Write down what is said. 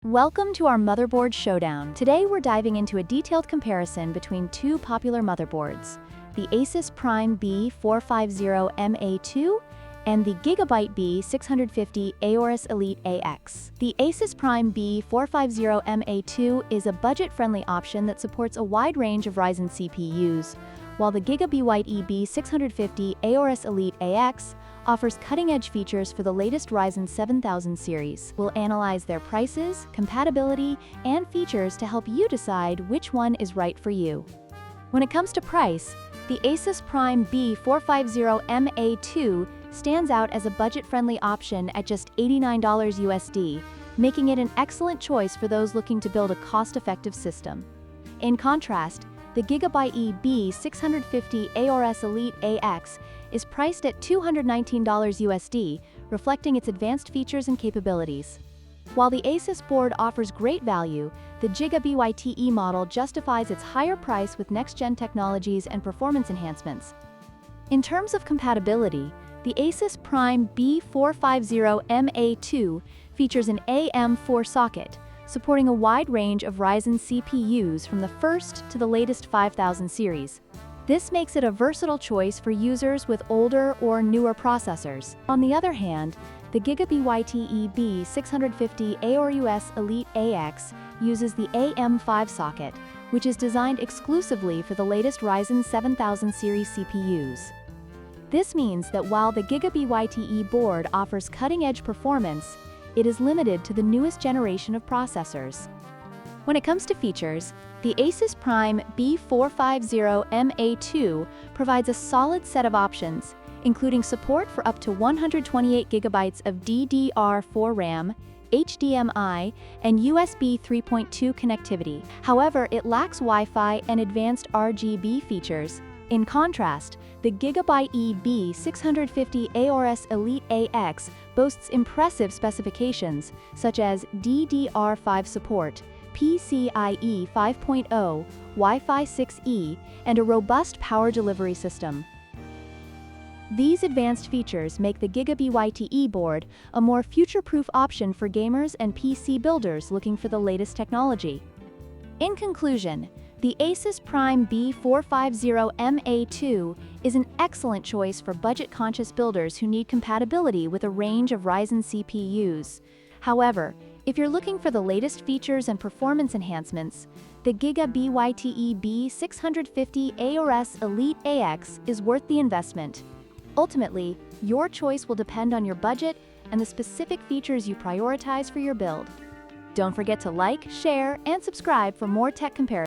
Welcome to our motherboard showdown. Today we're diving into a detailed comparison between two popular motherboards, the ASUS Prime B450M-A and the GIGABYTE B650 AORUS Elite AX. The ASUS Prime B450M-A is a budget-friendly option that supports a wide range of Ryzen CPUs, while the GIGABYTE B650 AORUS Elite AX offers cutting-edge features for the latest Ryzen 7000 series. We'll analyze their prices, compatibility, and features to help you decide which one is right for you. When it comes to price, the ASUS Prime B450M-A stands out as a budget-friendly option at just $89 USD, making it an excellent choice for those looking to build a cost-effective system. In contrast, the GIGABYTE B650 AORUS Elite AX is priced at $219 USD, reflecting its advanced features and capabilities. While the ASUS board offers great value, the GIGABYTE model justifies its higher price with next-gen technologies and performance enhancements. In terms of compatibility, the ASUS Prime B450M-A features an AM4 socket, supporting a wide range of Ryzen CPUs from the first to the latest 5000 series. This makes it a versatile choice for users with older or newer processors. On the other hand, the GIGABYTE B650 AORUS Elite AX uses the AM5 socket, which is designed exclusively for the latest Ryzen 7000 series CPUs. This means that while the GIGABYTE board offers cutting-edge performance, it is limited to the newest generation of processors. When it comes to features, the ASUS Prime B450M-A provides a solid set of options, including support for up to 128 GB of DDR4 RAM, HDMI, and USB 3.2 connectivity. However, it lacks Wi-Fi and advanced RGB features. In contrast, the GIGABYTE B650 AORUS Elite AX boasts impressive specifications, such as DDR5 support, PCIe 5.0, Wi-Fi 6E, and a robust power delivery system. These advanced features make the GIGABYTE board a more future-proof option for gamers and PC builders looking for the latest technology. In conclusion, the ASUS Prime B450M-A is an excellent choice for budget-conscious builders who need compatibility with a range of Ryzen CPUs. However, if you're looking for the latest features and performance enhancements, the GIGABYTE B650 AORUS Elite AX is worth the investment. Ultimately, your choice will depend on your budget and the specific features you prioritize for your build. Don't forget to like, share, and subscribe for more tech comparisons.